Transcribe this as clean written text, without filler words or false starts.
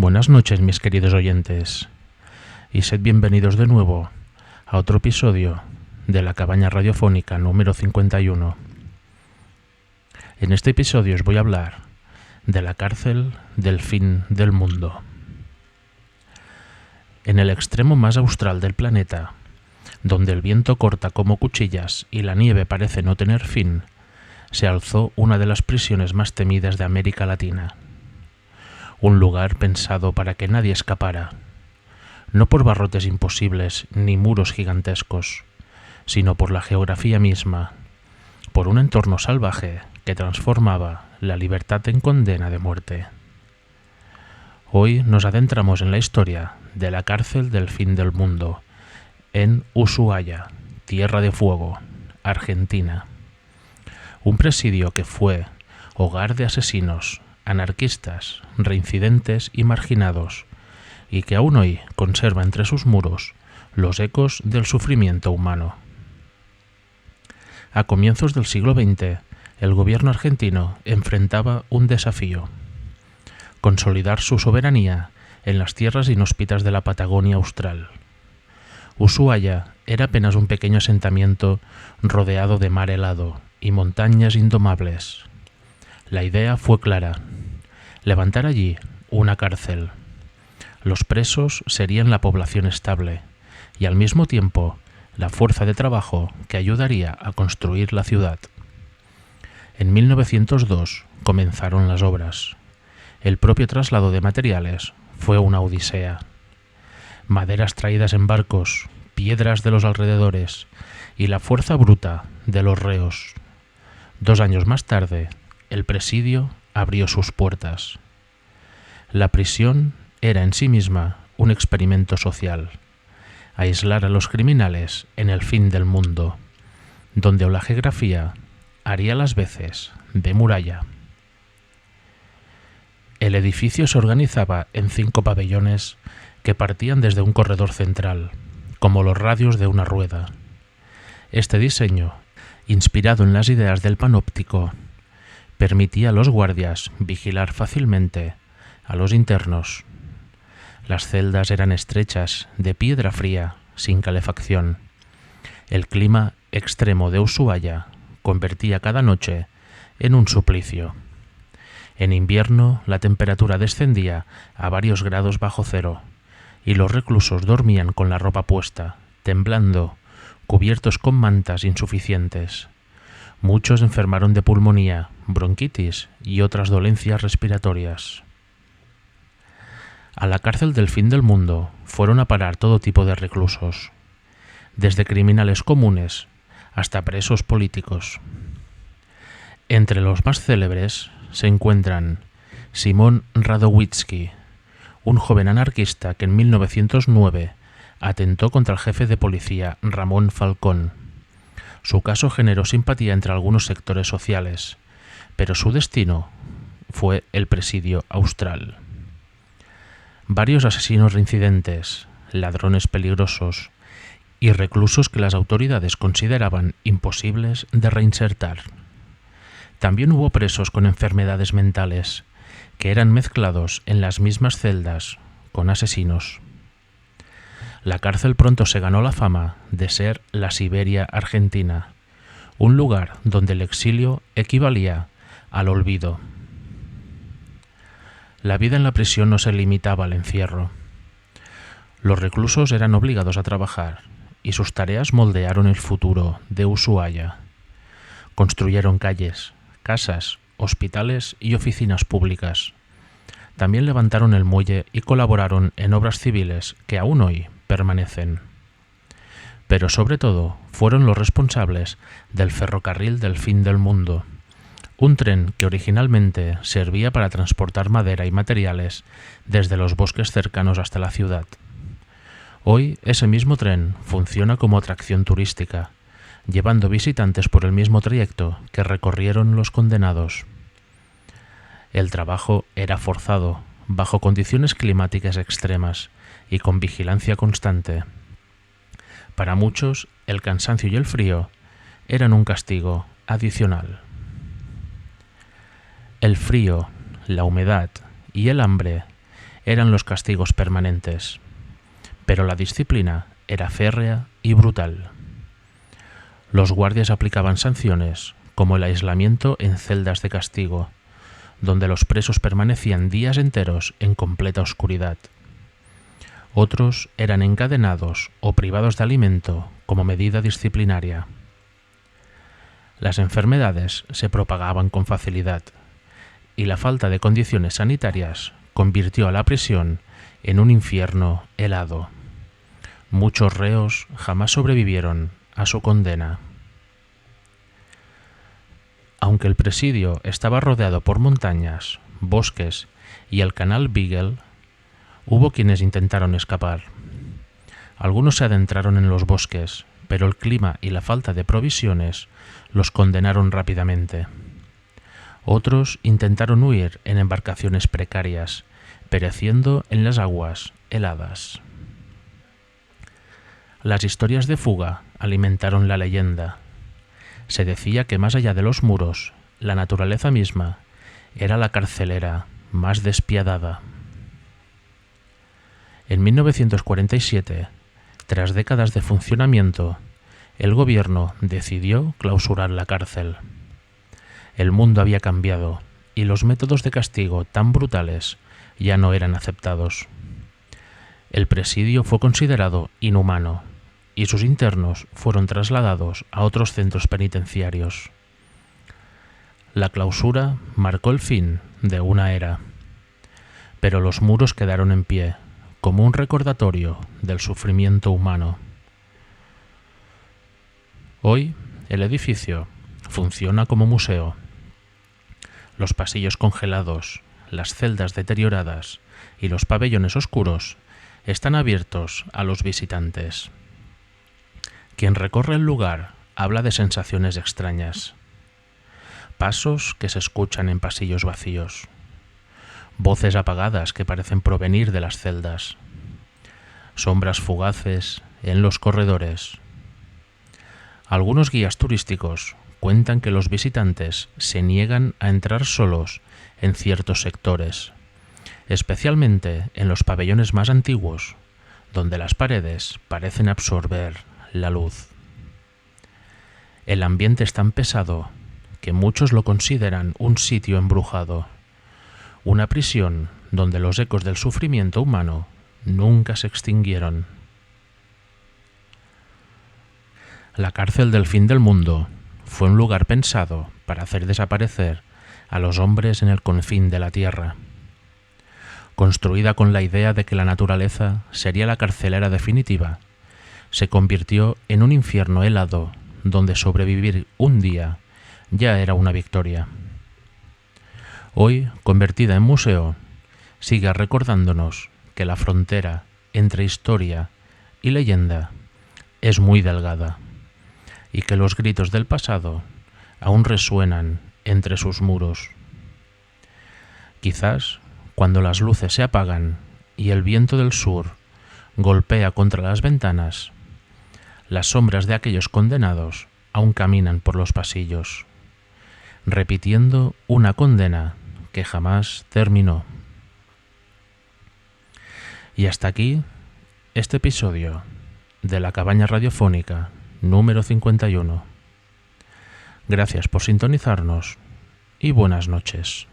Buenas noches, mis queridos oyentes, y sed bienvenidos de nuevo a otro episodio de la Cabaña Radiofónica número 51. En este episodio os voy a hablar de la cárcel del fin del mundo. En el extremo más austral del planeta, donde el viento corta como cuchillas y la nieve parece no tener fin, se alzó una de las prisiones más temidas de América Latina. Un lugar pensado para que nadie escapara, no por barrotes imposibles ni muros gigantescos, sino por la geografía misma, por un entorno salvaje que transformaba la libertad en condena de muerte. Hoy nos adentramos en la historia de la cárcel del fin del mundo, en Ushuaia, Tierra de Fuego, Argentina. Un presidio que fue hogar de asesinos, anarquistas, reincidentes y marginados, y que aún hoy conserva entre sus muros los ecos del sufrimiento humano. A comienzos del siglo XX, el gobierno argentino enfrentaba un desafío: consolidar su soberanía en las tierras inhóspitas de la Patagonia austral. Ushuaia era apenas un pequeño asentamiento rodeado de mar helado y montañas indomables. La idea fue clara: levantar allí una cárcel. Los presos serían la población estable y al mismo tiempo la fuerza de trabajo que ayudaría a construir la ciudad. En 1902 comenzaron las obras. El propio traslado de materiales fue una odisea. Maderas traídas en barcos, piedras de los alrededores y la fuerza bruta de los reos. 2 años más tarde, el presidio abrió sus puertas. La prisión era en sí misma un experimento social: aislar a los criminales en el fin del mundo, donde la geografía haría las veces de muralla. El edificio se organizaba en 5 pabellones que partían desde un corredor central, como los radios de una rueda. Este diseño, inspirado en las ideas del panóptico, permitía a los guardias vigilar fácilmente a los internos. Las celdas eran estrechas, de piedra fría, sin calefacción. El clima extremo de Ushuaia convertía cada noche en un suplicio. En invierno la temperatura descendía a varios grados bajo cero y los reclusos dormían con la ropa puesta, temblando, cubiertos con mantas insuficientes. Muchos enfermaron de pulmonía, bronquitis y otras dolencias respiratorias. A la cárcel del fin del mundo fueron a parar todo tipo de reclusos, desde criminales comunes hasta presos políticos. Entre los más célebres se encuentran Simón Radowitzki, un joven anarquista que en 1909 atentó contra el jefe de policía Ramón Falcón. Su caso generó simpatía entre algunos sectores sociales, pero su destino fue el presidio austral. Varios asesinos reincidentes, ladrones peligrosos y reclusos que las autoridades consideraban imposibles de reinsertar. También hubo presos con enfermedades mentales, que eran mezclados en las mismas celdas con asesinos. La cárcel pronto se ganó la fama de ser la Siberia argentina, un lugar donde el exilio equivalía al olvido. La vida en la prisión no se limitaba al encierro. Los reclusos eran obligados a trabajar y sus tareas moldearon el futuro de Ushuaia. Construyeron calles, casas, hospitales y oficinas públicas. También levantaron el muelle y colaboraron en obras civiles que aún hoy permanecen. Pero sobre todo fueron los responsables del ferrocarril del fin del mundo, un tren que originalmente servía para transportar madera y materiales desde los bosques cercanos hasta la ciudad. Hoy ese mismo tren funciona como atracción turística, llevando visitantes por el mismo trayecto que recorrieron los condenados. El trabajo era forzado, bajo condiciones climáticas extremas y con vigilancia constante. Para muchos, el cansancio y el frío eran un castigo adicional. El frío, la humedad y el hambre eran los castigos permanentes, pero la disciplina era férrea y brutal. Los guardias aplicaban sanciones, como el aislamiento en celdas de castigo, donde los presos permanecían días enteros en completa oscuridad. Otros eran encadenados o privados de alimento como medida disciplinaria. Las enfermedades se propagaban con facilidad, y la falta de condiciones sanitarias convirtió a la prisión en un infierno helado. Muchos reos jamás sobrevivieron a su condena. Aunque el presidio estaba rodeado por montañas, bosques y el canal Beagle, hubo quienes intentaron escapar. Algunos se adentraron en los bosques, pero el clima y la falta de provisiones los condenaron rápidamente. Otros intentaron huir en embarcaciones precarias, pereciendo en las aguas heladas. Las historias de fuga alimentaron la leyenda. Se decía que más allá de los muros, la naturaleza misma era la carcelera más despiadada. En 1947, tras décadas de funcionamiento, el gobierno decidió clausurar la cárcel. El mundo había cambiado y los métodos de castigo tan brutales ya no eran aceptados. El presidio fue considerado inhumano y sus internos fueron trasladados a otros centros penitenciarios. La clausura marcó el fin de una era, pero los muros quedaron en pie como un recordatorio del sufrimiento humano. Hoy, el edificio funciona como museo. Los pasillos congelados, las celdas deterioradas y los pabellones oscuros están abiertos a los visitantes. Quien recorre el lugar habla de sensaciones extrañas. Pasos que se escuchan en pasillos vacíos. Voces apagadas que parecen provenir de las celdas. Sombras fugaces en los corredores. Algunos guías turísticos cuentan que los visitantes se niegan a entrar solos en ciertos sectores, especialmente en los pabellones más antiguos, donde las paredes parecen absorber la luz. El ambiente es tan pesado que muchos lo consideran un sitio embrujado, una prisión donde los ecos del sufrimiento humano nunca se extinguieron. La cárcel del fin del mundo fue un lugar pensado para hacer desaparecer a los hombres en el confín de la tierra. Construida con la idea de que la naturaleza sería la carcelera definitiva, se convirtió en un infierno helado donde sobrevivir un día ya era una victoria. Hoy, convertida en museo, sigue recordándonos que la frontera entre historia y leyenda es muy delgada y que los gritos del pasado aún resuenan entre sus muros. Quizás, cuando las luces se apagan y el viento del sur golpea contra las ventanas, las sombras de aquellos condenados aún caminan por los pasillos, repitiendo una condena que jamás terminó. Y hasta aquí este episodio de La Cabaña Radiofónica número 51. Gracias por sintonizarnos y buenas noches.